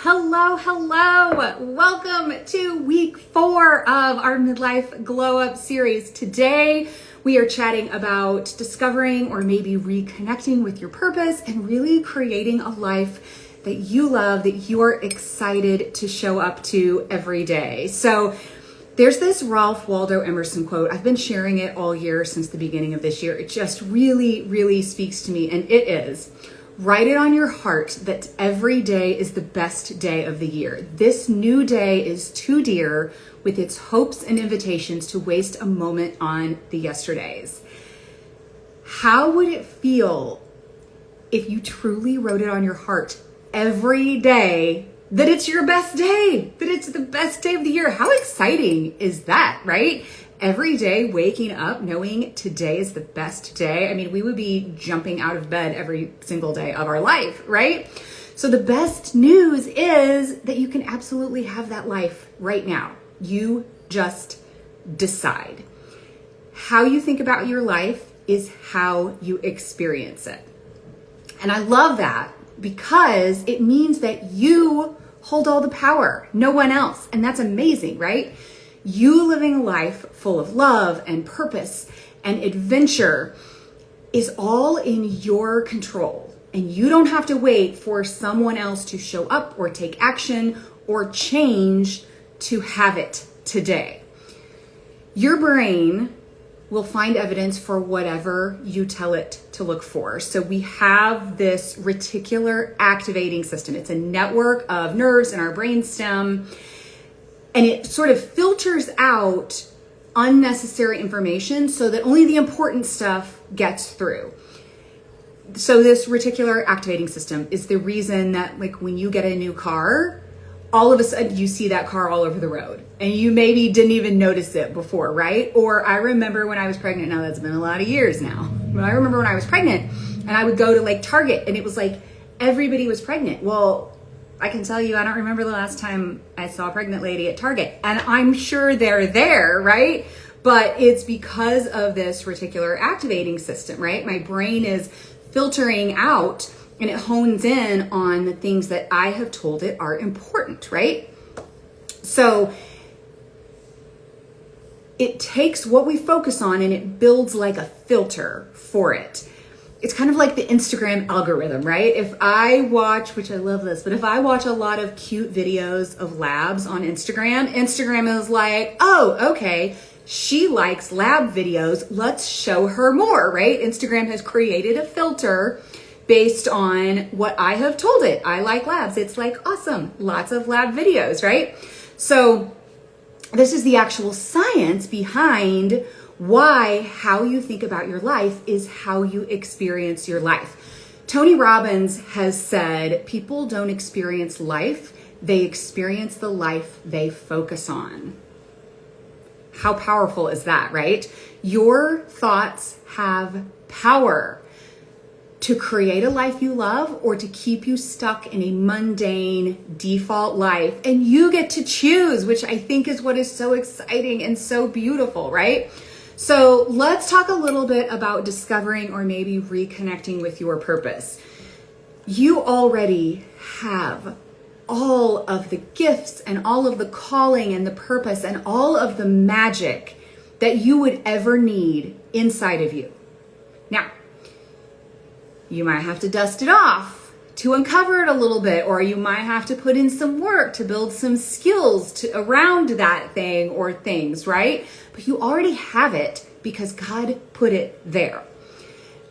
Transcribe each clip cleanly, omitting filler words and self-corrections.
Hello, hello. Welcome to week 4 of our Midlife Glow Up series. Today, we are chatting about discovering or maybe reconnecting with your purpose and really creating a life that you love, that you are excited to show up to every day. So there's this Ralph Waldo Emerson quote. I've been sharing it all year since the beginning of this year. It just really speaks to me, and it is: write it on your heart that every day is the best day of the year. This new day is too dear with its hopes and invitations to waste a moment on the yesterdays. How would it feel if you truly wrote it on your heart every day that it's your best day, that it's the best day of the year? How exciting is that, right? Every day waking up knowing today is the best day. I mean, we would be jumping out of bed every single day of our life, right? So the best news is that you can absolutely have that life right now. You just decide. How you think about your life is how you experience it. And I love that because it means that you hold all the power, no one else. And that's amazing, right? You living a life full of love and purpose and adventure is all in your control. And you don't have to wait for someone else to show up or take action or change to have it today. Your brain will find evidence for whatever you tell it to look for. So we have this reticular activating system. It's a network of nerves in our brainstem. And it sort of filters out unnecessary information so that only the important stuff gets through. So this reticular activating system is the reason that, like, when you get a new car, all of a sudden you see that car all over the road and you maybe didn't even notice it before, right? Or I remember when I was pregnant, now that's been a lot of years now, but I remember when I was pregnant and I would go to like Target and it was like everybody was pregnant. Well, I can tell you, I don't remember the last time I saw a pregnant lady at Target, and I'm sure they're there, right? But it's because of this reticular activating system, right? My brain is filtering out and it hones in on the things that I have told it are important, right? So it takes what we focus on and it builds like a filter for it. It's kind of like the Instagram algorithm, right? If I watch, which I love this, but if I watch a lot of cute videos of labs on Instagram, Instagram is like, oh, okay, she likes lab videos. Let's show her more, right? Instagram has created a filter based on what I have told it. I like labs. It's like, awesome, lots of lab videos, right? So this is the actual science behind why how you think about your life is how you experience your life. Tony Robbins has said, people don't experience life, they experience the life they focus on. How powerful is that, right? Your thoughts have power to create a life you love or to keep you stuck in a mundane default life. And you get to choose, which I think is what is so exciting and so beautiful, right? So let's talk a little bit about discovering or maybe reconnecting with your purpose. You already have all of the gifts and all of the calling and the purpose and all of the magic that you would ever need inside of you. Now, you might have to dust it off to uncover it a little bit, or you might have to put in some work to build some skills around that thing or things, right? But you already have it because God put it there.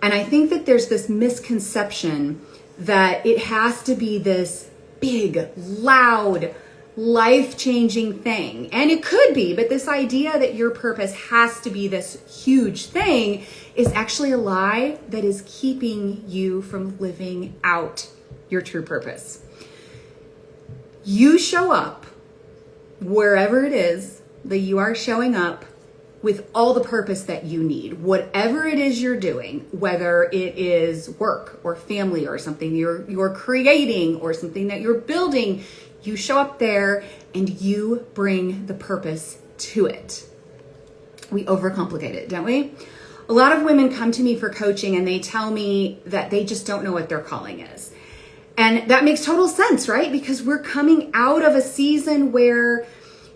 And I think that there's this misconception that it has to be this big, loud, life-changing thing. And it could be, but this idea that your purpose has to be this huge thing is actually a lie that is keeping you from living out your true purpose. You show up wherever it is that you are showing up with all the purpose that you need. Whatever it is you're doing, whether it is work or family or something you're creating or something that you're building, you show up there and you bring the purpose to it. We overcomplicate it, don't we? A lot of women come to me for coaching and they tell me that they just don't know what their calling is. And that makes total sense, right? Because we're coming out of a season where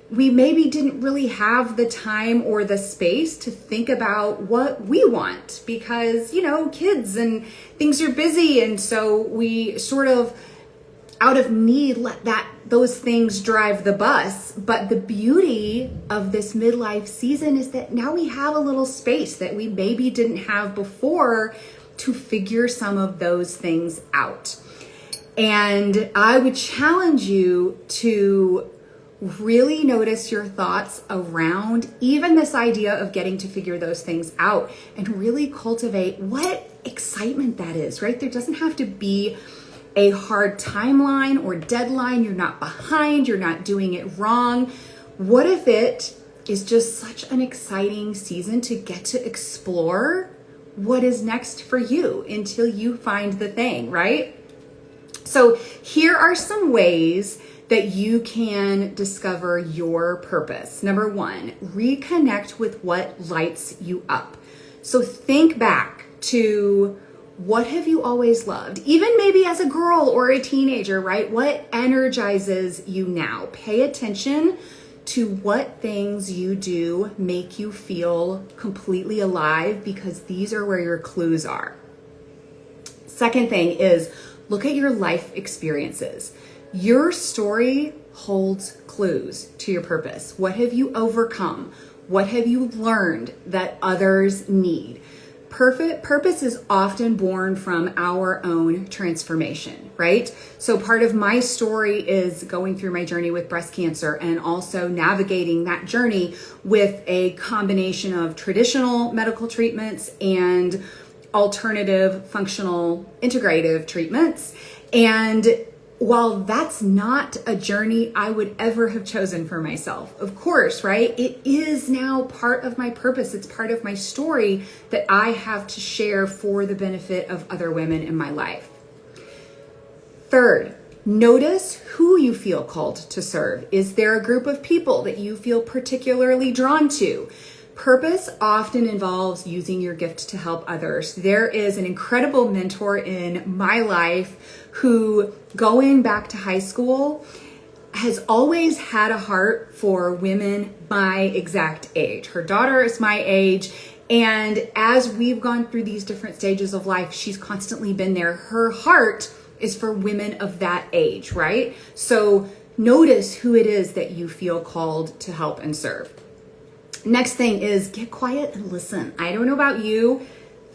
we maybe didn't really have the time or the space to think about what we want because, kids and things are busy. And so we sort of out of need let those things drive the bus. But the beauty of this midlife season is that now we have a little space that we maybe didn't have before to figure some of those things out. And I would challenge you to really notice your thoughts around even this idea of getting to figure those things out and really cultivate what excitement that is, right? There doesn't have to be a hard timeline or deadline. You're not behind. You're not doing it wrong. What if it is just such an exciting season to get to explore what is next for you until you find the thing, right? So here are some ways that you can discover your purpose. Number one, reconnect with what lights you up. So think back to what have you always loved, even maybe as a girl or a teenager, right? What energizes you now? Pay attention to what things you do make you feel completely alive, because these are where your clues are. Second thing is look at your life experiences. Your story holds clues to your purpose. What have you overcome? What have you learned that others need? Purpose is often born from our own transformation, right? So part of my story is going through my journey with breast cancer and also navigating that journey with a combination of traditional medical treatments and alternative functional integrative treatments. And while that's not a journey I would ever have chosen for myself, of course, right? It is now part of my purpose. It's part of my story that I have to share for the benefit of other women in my life. Third, notice who you feel called to serve. Is there a group of people that you feel particularly drawn to? Purpose often involves using your gift to help others. There is an incredible mentor in my life who, going back to high school, has always had a heart for women my exact age. Her daughter is my age. And as we've gone through these different stages of life, she's constantly been there. Her heart is for women of that age, right? So notice who it is that you feel called to help and serve. Next thing is get quiet and listen. I don't know about you.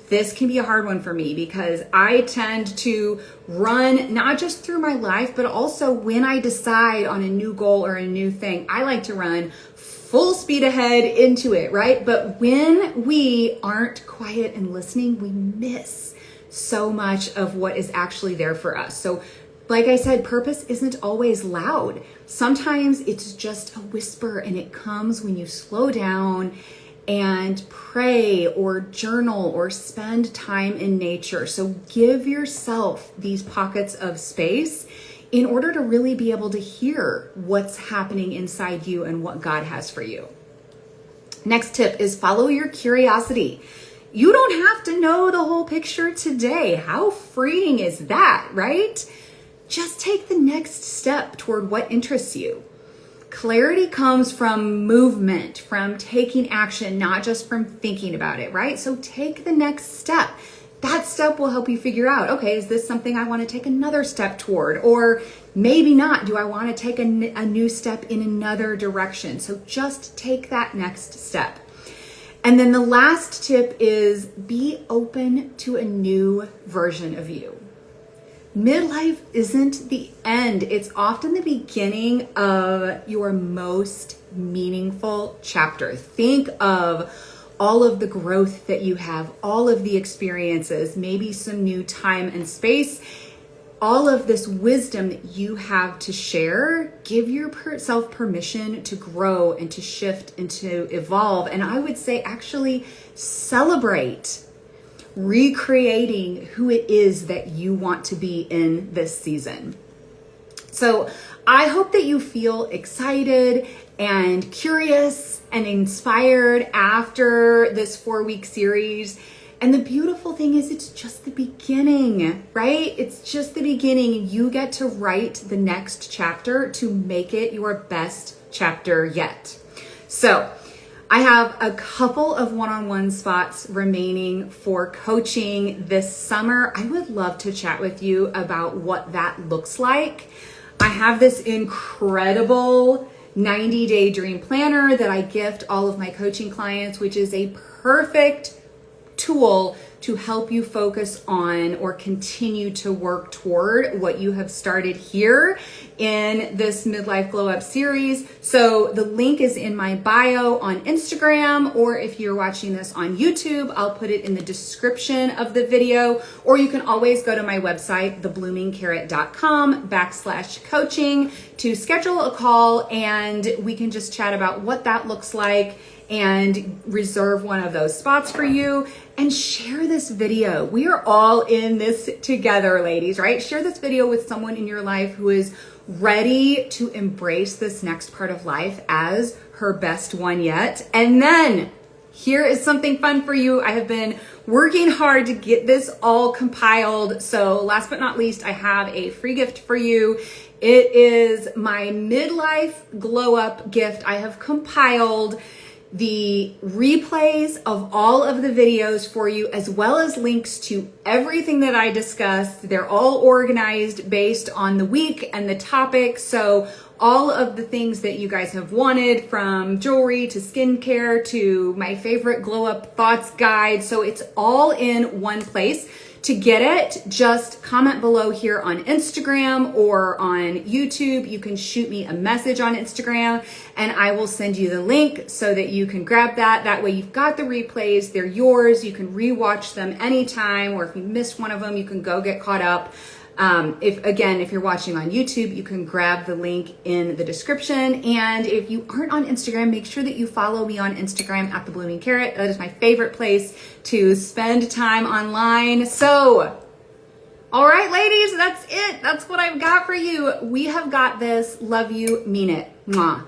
This can be a hard one for me because I tend to run not just through my life, but also when I decide on a new goal or a new thing, I like to run full speed ahead into it, right? But when we aren't quiet and listening, we miss so much of what is actually there for us. So like I said, purpose isn't always loud. Sometimes it's just a whisper, and it comes when you slow down and pray or journal or spend time in nature. So give yourself these pockets of space in order to really be able to hear what's happening inside you and what God has for you. Next tip is follow your curiosity. You don't have to know the whole picture today. How freeing is that, right? Just take the next step toward what interests you. Clarity comes from movement, from taking action, not just from thinking about it, right? So take the next step. That step will help you figure out, okay, is this something I want to take another step toward? Or maybe not. Do I want to take a new step in another direction? So just take that next step. And then the last tip is be open to a new version of you. Midlife isn't the end. It's often the beginning of your most meaningful chapter. Think of all of the growth that you have, all of the experiences, maybe some new time and space, all of this wisdom that you have to share. Give yourself permission to grow and to shift and to evolve. And I would say actually celebrate recreating who it is that you want to be in this season. So I hope that you feel excited and curious and inspired after this 4-week series. And the beautiful thing is it's just the beginning, right? It's just the beginning. You get to write the next chapter to make it your best chapter yet. So I have a couple of one-on-one spots remaining for coaching this summer. I would love to chat with you about what that looks like. I have this incredible 90-day dream planner that I gift all of my coaching clients, which is a perfect tool to help you focus on or continue to work toward what you have started here in this Midlife Glow Up series. So the link is in my bio on Instagram, or if you're watching this on YouTube, I'll put it in the description of the video, or you can always go to my website, thebloomingcarrot.com/coaching to schedule a call, and we can just chat about what that looks like and reserve one of those spots for you. And share this video. We are all in this together, ladies, right? Share this video with someone in your life who is ready to embrace this next part of life as her best one yet. And then here is something fun for you. I have been working hard to get this all compiled. So last but not least, I have a free gift for you. It is my Midlife Glow Up gift. I have compiled the replays of all of the videos for you, as well as links to everything that I discussed. They're all organized based on the week and the topic. So all of the things that you guys have wanted, from jewelry to skincare to my favorite glow up thoughts guide. So it's all in one place. To get it, just comment below here on Instagram or on YouTube. You can shoot me a message on Instagram and I will send you the link so that you can grab that. That way you've got the replays, they're yours. You can rewatch them anytime, or if you missed one of them, you can go get caught up. If you're watching on YouTube, you can grab the link in the description. And if you aren't on Instagram, make sure that you follow me on Instagram at The Blooming Carrot. That is my favorite place to spend time online. So, all right, ladies, that's it. That's what I've got for you. We have got this. Love you. Mean it. Mwah.